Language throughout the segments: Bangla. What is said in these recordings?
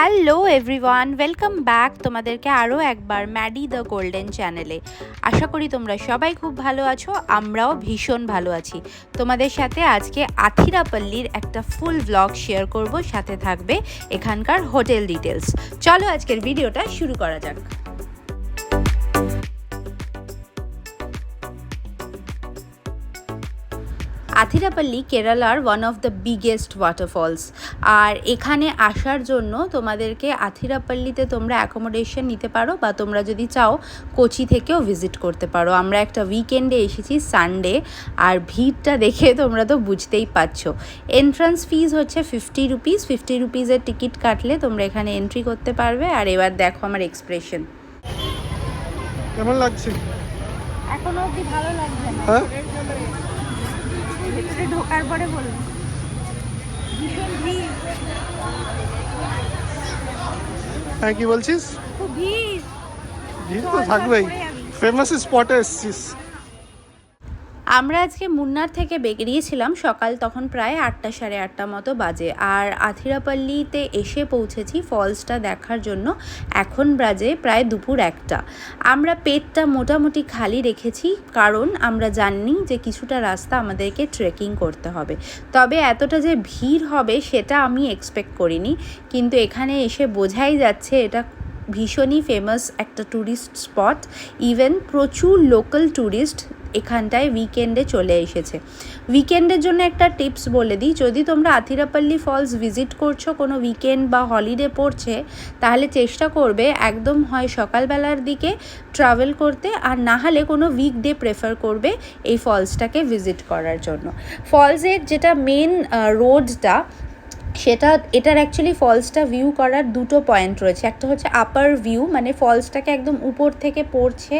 হ্যালো এভরিওয়ান, ওয়েলকাম ব্যাক তোমাদেরকে আরও একবার ম্যাডি দ্য গোল্ডেন চ্যানেলে। আশা করি তোমরা সবাই খুব ভালো আছো, আমরাও ভীষণ ভালো আছি। তোমাদের সাথে আজকে আথিরাপল্লির একটা ফুল ব্লগ শেয়ার করব, সাথে থাকবে এখানকার হোটেল ডিটেলস। চলো আজকের ভিডিওটা শুরু করা যাক। আথিরাপল্লি কেরালার one of the biggest waterfalls. আর এখানে আসার জন্য তোমাদেরকে আথিরাপল্লিতে তোমরা অ্যাকোমোডেশন নিতে পারো, বা তোমরা যদি চাও কোচি থেকেও ভিজিট করতে পারো। আমরা একটা উইকেন্ডে এসেছি, সানডে, আর ভিড়টা দেখে তোমরা তো বুঝতেই পারছো। এন্ট্রান্স ফিজ হচ্ছে 50 রুপিস। 50 রুপিসের টিকিট কাটলে তোমরা এখানে এন্ট্রি করতে পারবে। আর এবার দেখো আমার এক্সপ্রেশন। কেমন লাগছে? এখনো অবধি ভালো লাগছে না, হ্যাঁ, ভিতরে ঢোকার পরে বলবো। ভীষণ ভিড়। হ্যাঁ, কি বলছিস? খুব ভিড়। ভিড় তো থাকবেই, ফেমাস স্পটে এসছিস। আমরা আজকে মুন্নার থেকে বেরিয়েছিলাম সকাল, তখন প্রায় 8টা সাড়ে 8টা মতো বাজে। আর আথিরাপল্লিতে এসে পৌঁছেছি ফলসটা দেখার জন্য এখন বাজে প্রায় দুপুর 1টা। আমরা পেটটা মোটামুটি খালি রেখেছি, কারণ আমরা জানি যে কিছুটা রাস্তা আমাদেরকে ট্রেকিং করতে হবে। তবে এতটা যে ভিড় হবে সেটা আমি এক্সপেক্ট করিনি, কিন্তু এখানে এসে বোঝাই যাচ্ছে এটা ভীষণই ফেমাস একটা ট্যুরিস্ট স্পট। ইভেন প্রচুর লোকাল ট্যুরিস্ট এখানটায় উইকেন্ডে চলে এসেছে। উইকেন্ডের জন্য একটা টিপস বলে দিই, যদি তোমরা আথিরাপল্লি ফলস ভিজিট করছো কোনো উইকেন্ড বা হলিডে পড়ছে, তাহলে চেষ্টা করবে একদম হয় সকালবেলার দিকে ট্রাভেল করতে, আর না হলে কোনো উইকডে প্রেফার করবে এই ফলসটাকে ভিজিট করার জন্য। ফলসের যেটা মেন রোডটা, এটার অ্যাকচুয়ালি ফলসটা ভিউ করার দুটো পয়েন্ট রয়েছে। একটা হচ্ছে আপার ভিউ, মানে ফলসটাকে একদম উপর থেকে পড়ছে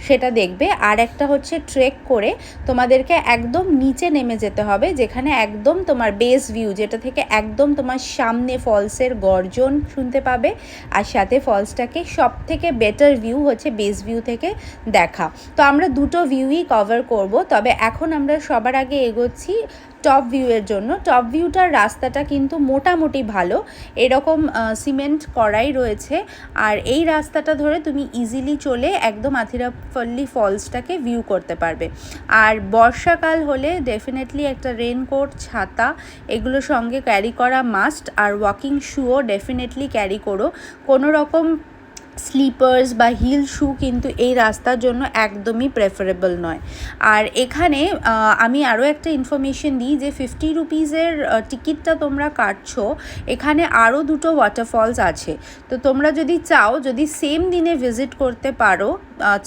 সেটা দেখবে, আর একটা হচ্ছে ট্রেক করে তোমাদেরকে একদম নিচে নেমে যেতে হবে, যেখানে একদম তোমার বেস ভিউ, যেটা থেকে একদম তোমার সামনে ফলসের গর্জন শুনতে পাবে। আর সাথে ফলসটাকে সব থেকে বেটার ভিউ হচ্ছে বেস ভিউ থেকে দেখা। তো আমরা দুটো ভিউই কভার করব। তবে এখন আমরা সবার আগে এগোচ্ছি টপ ভিউয়ের জন্য। টপ ভিউটার রাস্তাটা কিন্তু মোটামুটি ভালো, এরকম সিমেন্ট করাই রয়েছে। আর এই রাস্তাটা ধরে তুমি ইজিলি চলে একদম আথিরাপল্লি ফলসটাকে ভিউ করতে পারবে। আর বর্ষাকাল হলে ডেফিনেটলি একটা রেনকোট, ছাতা এগুলো সঙ্গে ক্যারি করা মাস্ট। আর ওয়াকিং শুও ডেফিনেটলি ক্যারি করো। কোনো রকম স্লিপার্স বা হিল শু কিন্তু এই রাস্তার জন্য একদমই প্রেফারেবল নয়। আর এখানে আমি আরও একটা ইনফরমেশন দিই যে 50 রুপিসের টিকিটটা তোমরা কাটছো, এখানে আরও দুটো ওয়াটারফলস আছে। তো তোমরা যদি চাও, যদি সেম দিনে ভিজিট করতে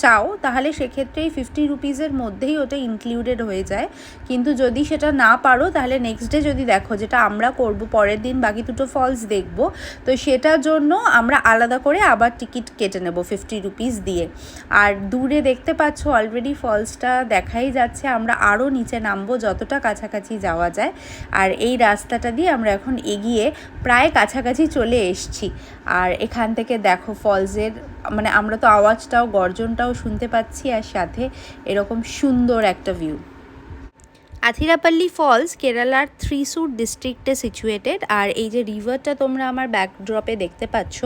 চাও, তাহলে সেক্ষেত্রে এই 50 রুপিসের মধ্যেই ওটা ইনক্লুডেড হয়ে যায়। কিন্তু যদি সেটা না পারো, তাহলে নেক্সট ডে যদি দেখো, যেটা আমরা করব, পরের দিন বাকি দুটো ফলস দেখব, তো সেটার জন্য আমরা আলাদা করে আবার টিকিট কেটে নেব 50 রুপিস দিয়ে। আর দূরে দেখতে পাচ্ছ অলরেডি ফলসটা দেখাই যাচ্ছে। আমরা আরও নিচে নামবো যতটা কাছাকাছি যাওয়া যায়। আর এই রাস্তাটা দিয়ে আমরা এখন এগিয়ে প্রায় কাছাকাছি চলে এসছি। আর এখান থেকে দেখো ফলসের, মানে আমরা তো আওয়াজটাও, গর্জনটাও শুনতে পাচ্ছি, আর সাথে এরকম সুন্দর একটা ভিউ। আথিরাপল্লি ফলস কেরালার থ্রিসুর ডিস্ট্রিক্টে সিচুয়েটেড। আর এই যে রিভারটা তোমরা আমার ব্যাকড্রপে দেখতে পাচ্ছ,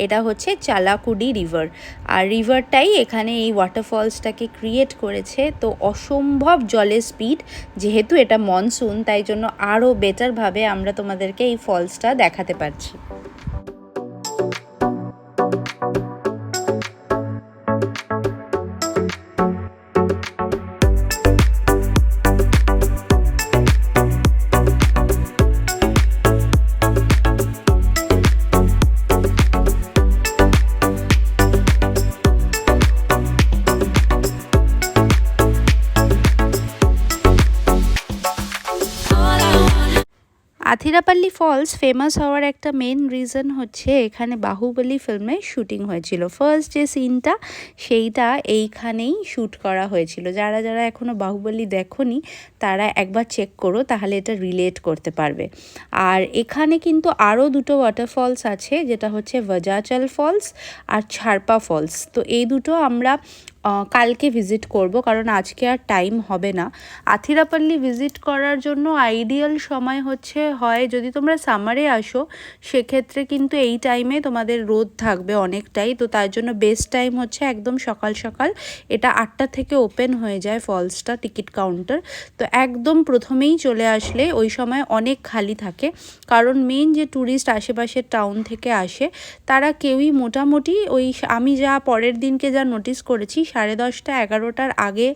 এটা হচ্ছে চালাকুডি রিভার। আর রিভারটাই এখানে এই ওয়াটারফলসটাকে ক্রিয়েট করেছে। তো অসম্ভব জলের স্পিড, যেহেতু এটা মনসুন, তাই জন্য আরও বেটারভাবে আমরা তোমাদেরকে এই ফলসটা দেখাতে পারছি। আথিরাপল্লি ফলস ফেমাস হওয়ার একটা মেন রিজন হচ্ছে এখানে বাহুবলী ফিল্মের শ্যুটিং হয়েছিল। ফার্স্ট যে সিনটা, সেইটা এইখানেই শ্যুট করা হয়েছিল। যারা যারা এখনও বাহুবলী দেখোনি, তারা একবার চেক করো, তাহলে এটা রিলেট করতে পারবে। আর এখানে কিন্তু আরও দুটো ওয়াটারফলস আছে, যেটা হচ্ছে ভাজাচল ফলস আর ছারপা ফলস। তো এই দুটো আমরা কালকে ভিজিট করব, কারণ আজকে আর টাইম হবে না। আথিরাপল্লী ভিজিট করার জন্য আইডিয়াল সময় হয় যদি তোমরা সামারে আসো, সেক্ষেত্রে কিন্তু এই টাইমে তোমাদের রোদ থাকবে অনেকটাই, তো তার জন্য বেস্ট টাইম হচ্ছে একদম সকাল সকাল। এটা 8টা থেকে ওপেন হয়ে যায় ফলসটা, টিকিট কাউন্টার। তো একদম প্রথমেই চলে আসলে ওই সময় অনেক খালি থাকে, কারণ মেন যে ট্যুরিস্ট আশেপাশের টাউন থেকে আসে তারা কেউই মোটামুটি আমি যা পরের দিনকে যা নোটিস করেছি 10:30 11টার আগে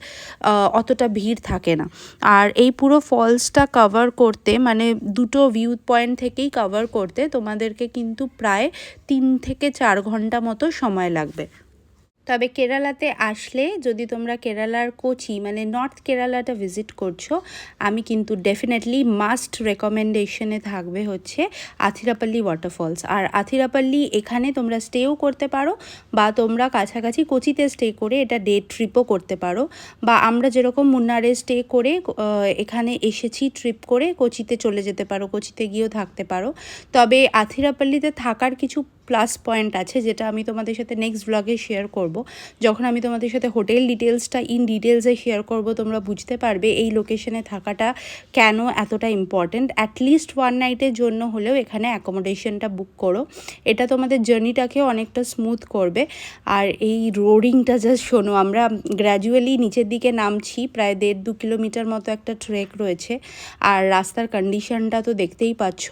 অতটা ভিড় থাকে না। আর এই পুরো ফলসটা কভার করতে, মানে দুটো ভিউ পয়েন্ট থেকেই কভার করতে তোমাদেরকে কিন্তু প্রায় 3 থেকে 4 ঘন্টা মতো সময় লাগবে। তবে কেরালাতে আসলে যদি তোমরা কেরালার কোচি মানে নর্থ কেরালাটা ভিজিট করছো, আমি কিন্তু ডেফিনেটলি মাস্ট রেকমেন্ডেশনে থাকবে হচ্ছে আথিরাপল্লী ওয়াটারফলস। আর আথিরাপল্লী এখানে তোমরা স্টেও করতে পারো, বা তোমরা কাছাকাছি কোচিতে স্টে করে এটা ডে ট্রিপও করতে পারো, বা আমরা যেরকম মুন্নারে স্টে করে এখানে এসেছি ট্রিপ করে কোচিতে চলে যেতে পারো, কোচিতে গিয়েও থাকতে পারো। তবে আথিরাপল্লীতে থাকার কিছু প্লাস পয়েন্ট আছে, যেটা আমি তোমাদের সাথে নেক্সট ব্লগে শেয়ার করব। যখন আমি তোমাদের সাথে হোটেল ডিটেলসটা ইন ডিটেলসে শেয়ার করব, তোমরা বুঝতে পারবে এই লোকেশনে থাকাটা কেন এতটা ইম্পর্ট্যান্ট। অ্যাটলিস্ট 1 নাইটের জন্য হলেও এখানে অ্যাকোমোডেশনটা বুক করো, এটা তোমাদের জার্নিটাকেও অনেকটা স্মুথ করবে। আর এই রোডিংটা জাস্ট শোনো, আমরা গ্র্যাজুয়ালি নিচের দিকে নামছি, প্রায় 1.5-2 কিলোমিটার মতো একটা ট্রেক রয়েছে। আর রাস্তার কন্ডিশনটা তো দেখতেই পাচ্ছ,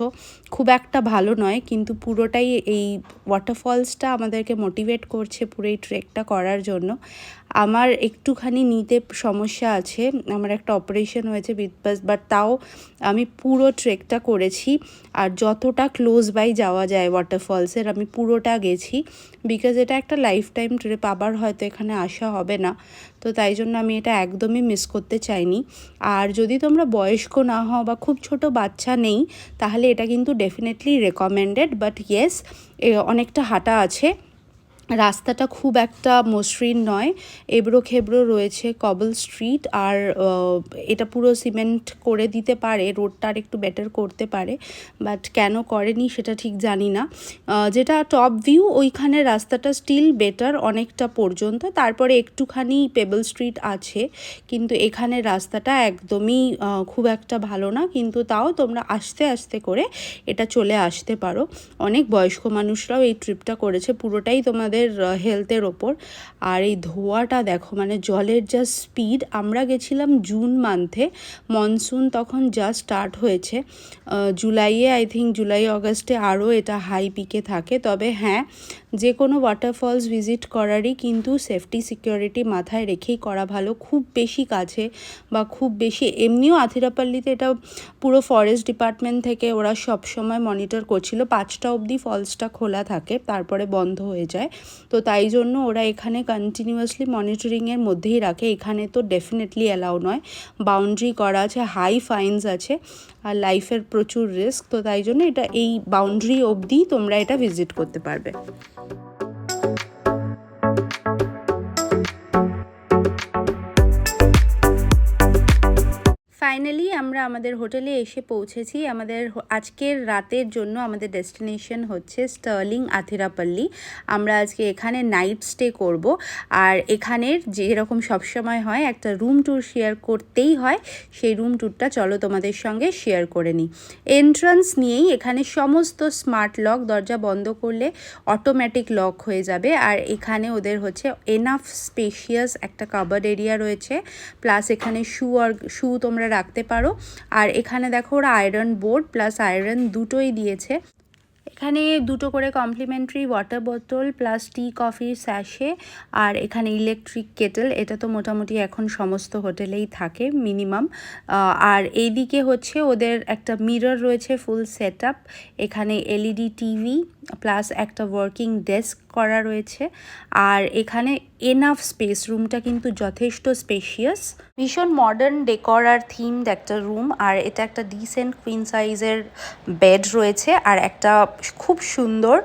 খুব একটা ভালো নয়, কিন্তু পুরোটাই এই ওয়াটারফলসটা আমাদেরকে মোটিভেট করছে পুরো এই ট্রেকটা করার জন্য। আমার একটুখানি নিতে সমস্যা আছে, আমার একটা অপারেশন হয়েছে বাট তাও আমি পুরো ট্রেকটা করেছি। আর যতটা ক্লোজ বাই যাওয়া যায় ওয়াটারফলসের আমি পুরোটা গেছি, বিকজ এটা একটা লাইফ টাইম ট্রিপ, আবার হয়তো এখানে আসা হবে না, তো তাই জন্য আমি এটা একদমই মিস করতে চাইনি। আর যদি তোমরা বয়স্ক না হও বা খুব ছোট বাচ্চা নেই, তাহলে এটা কিন্তু ডেফিনেটলি রেকমেন্ডেড। বাট ইয়েস, অনেকটা হাঁটা আছে, রাস্তাটা খুব একটা মসৃণ নয়, এবড়ো খেবড়ো রয়েছে, কবল স্ট্রিট। আর এটা পুরো সিমেন্ট করে দিতে পারে, রোডটা আর একটু বেটার করতে পারে, বাট কেন করেনি সেটা ঠিক জানি না। যেটা টপ ভিউ, ওইখানে রাস্তাটা স্টিল বেটার অনেকটা পর্যন্ত, তারপরে একটুখানি পেবল স্ট্রিট আছে, কিন্তু এখানে রাস্তাটা একদমই খুব একটা ভালো না। কিন্তু তাও তোমরা আস্তে আস্তে করে এটা চলে আসতে পারো। অনেক বয়স্ক মানুষরাও এই ট্রিপটা করেছে, পুরোটাই তোমাদের হেলথের ওপর। আর এই ধোঁয়াটা দেখো, মানে জলের যা স্পিড। আমরা গেছিলাম জুন মান্থে, মনসুন তখন জাস্ট স্টার্ট হয়েছে। জুলাইয়ে আই থিঙ্ক জুলাই অগাস্টে আরও এটা হাই পিকে থাকে। তবে হ্যাঁ, যে কোনো ওয়াটারফলস ভিজিট করারই কিন্তু সেফটি সিকিউরিটি মাথায় রেখেই করা ভালো। খুব বেশি কাছে বা খুব বেশি, এমনিও আথিরাপল্লীতে এটা পুরো ফরেস্ট ডিপার্টমেন্ট থেকে ওরা সব সময় মনিটর করছিল, 5টা অবধি ফলসটা খোলা থাকে, তারপরে বন্ধ হয়ে যায়। তো তাই জন্য ওরা এখানে কন্টিনিউয়াসলি মনিটরিংয়ের মধ্যেই রাখে। এখানে তো ডেফিনেটলি অ্যালাউ নয়, বাউন্ডারি করা আছে, হাই ফাইনস আছে, আর লাইফের প্রচুর রিস্ক। তো তাই জন্য এটা এই বাউন্ডারি অবধি তোমরা এটা ভিজিট করতে পারবে। ফাইনালি আমরা আমাদের হোটেলে এসে পৌঁছেছি। আমাদের আজকের রাতের জন্য আমাদের ডেস্টিনেশন হচ্ছে স্টার্লিং আথিরাপল্লী। আমরা আজকে এখানে নাইট স্টে করব। আর এখানের যেরকম সবসময় হয়, একটা রুম ট্যুর শেয়ার করতেই হয়, সেই রুম ট্যুরটা চলো তোমাদের সঙ্গে শেয়ার করে নিই। এন্ট্রান্স নিয়েই এখানে সমস্ত স্মার্ট লক, দরজা বন্ধ করলে অটোমেটিক লক হয়ে যাবে। আর এখানে ওদের হচ্ছে এনাফ স্পেশিয়াস একটা কাবার্ড এরিয়া রয়েছে, প্লাস এখানে শু তোমরা রাখতে পারো। আর এখানে দেখো ওরা আয়রন বোর্ড প্লাস আয়রন দুটোই দিয়েছে। এখানে 2টো করে কমপ্লিমেন্টারি ওয়াটার বোতল প্লাস টি কফির স্যাশে, আর এখানে ইলেকট্রিক কেটেল, এটা তো মোটামুটি এখন সমস্ত হোটেলেই থাকে মিনিমাম। আর এইদিকে হচ্ছে ওদের একটা মিরর রয়েছে ফুল সেট আপ, এখানে এলইডি টিভি প্লাস একটা ওয়ার্কিং ডেস্ক করা রয়েছে। আর এখানে এনাফ স্পেস, রুমটা কিন্তু যথেষ্ট স্পেশিয়াস, ভীষণ মডার্ন ডেকর আর থিমড একটা রুম। আর এটা একটা ডিসেন্ট কুইন সাইজের বেড রয়েছে, আর একটা খুব সুন্দর,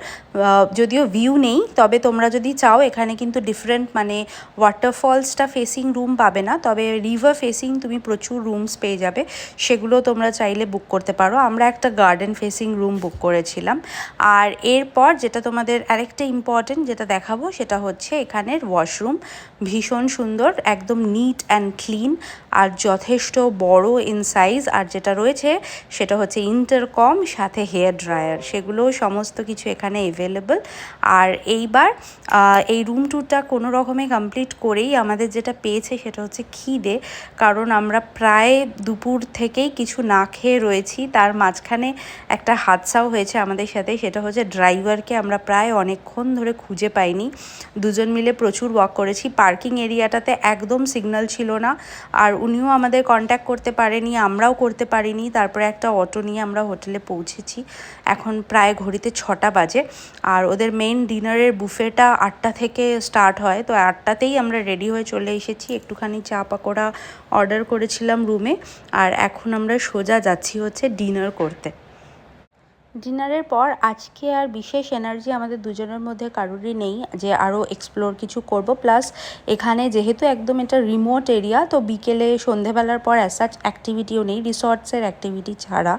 যদিও ভিউ নেই, তবে তোমরা যদি চাও এখানে কিন্তু ডিফারেন্ট, মানে ওয়াটারফলসটা ফেসিং রুম পাবে না, তবে রিভার ফেসিং তুমি প্রচুর রুমস পেয়ে যাবে, সেগুলো তোমরা চাইলে বুক করতে পারো। আমরা একটা গার্ডেন ফেসিং রুম বুক করেছিলাম। আর এরপর যেটা তোমাদের আরেকটা ইম্পর্টেন্ট যেটা দেখাবো, সেটা হচ্ছে এখানের ওয়াশরুম, ভীষণ সুন্দর, একদম নিট অ্যান্ড ক্লিন আর যথেষ্ট বড় ইন সাইজ। আর যেটা রয়েছে সেটা হচ্ছে ইন্টারকম, সাথে হেয়ার ড্রায়ার, সেগুলো সমস্ত কিছু এখানে অ্যাভেলেবল। আর এইবার এই রুম ট্যুরটা কোনো রকমে কমপ্লিট করেই আমাদের যেটা পেয়েছে সেটা হচ্ছে খিদে, কারণ আমরা প্রায় দুপুর থেকেই কিছু না খেয়ে রয়েছি। তার মাঝখানে একটা হাদসাও হয়েছে আমাদের সাথে, সেটা হচ্ছে ড্রাইভারকে আমরা প্রায় অনেকক্ষণ ধরে খুঁজে পাইনি। দুজন মিলে প্রচুর ওয়াক করেছি, পার্কিং এরিয়াটাতে একদম সিগন্যাল ছিল না, আর উনিও আমাদের কন্ট্যাক্ট করতে পারেনি, আমরাও করতে পারিনি। তারপরে একটা অটো নিয়ে আমরা হোটেলে পৌঁছেছি। এখন প্রায় ঘড়িতে 6টা বাজে, আর ওদের মেইন ডিনারের বুফেটা 8টা থেকে স্টার্ট হয়, তো 8টাতেই আমরা রেডি হয়ে চলে এসেছি। একটুখানি চা পাকোড়া অর্ডার করেছিলাম রুমে, আর এখন আমরা সোজা যাচ্ছি হচ্ছে ডিনার করতে। ডিনারের পর আজকে আর বিশেষ এনার্জি আমাদের দুজনের মধ্যে কারোরই নেই যে আরও এক্সপ্লোর কিছু করব। প্লাস এখানে যেহেতু একদম এটা রিমোট এরিয়া, তো বিকেলে সন্ধেবেলার পর অ্যাজ সাচ অ্যাক্টিভিটিও নেই, রিসর্টসের অ্যাক্টিভিটি ছাড়া।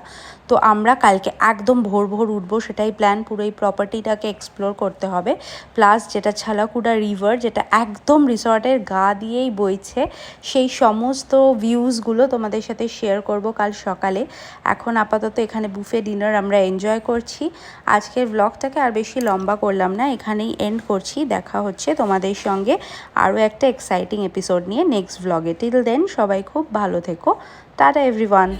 তো আমরা কালকে একদম ভোর ভোর উঠবো, সেটাই প্ল্যান। পুরো এই প্রপার্টিটাকে এক্সপ্লোর করতে হবে। প্লাস যেটা ছালাকুড়া রিভার, যেটা একদম রিসর্টের গা দিয়েই বইছে, সেই সমস্ত ভিউজগুলো তোমাদের সাথে শেয়ার করব কাল সকালে। এখন আপাতত এখানে বুফে ডিনার আমরা এনজয় করছি। আজকের ব্লগটাকে আর বেশি লম্বা করলাম না, এখানেই এন্ড করছি। দেখা হচ্ছে তোমাদের সঙ্গে আরও একটা এক্সাইটিং এপিসোড নিয়ে নেক্সট ব্লগে। টিল দেন সবাই খুব ভালো থেকো। Tata everyone.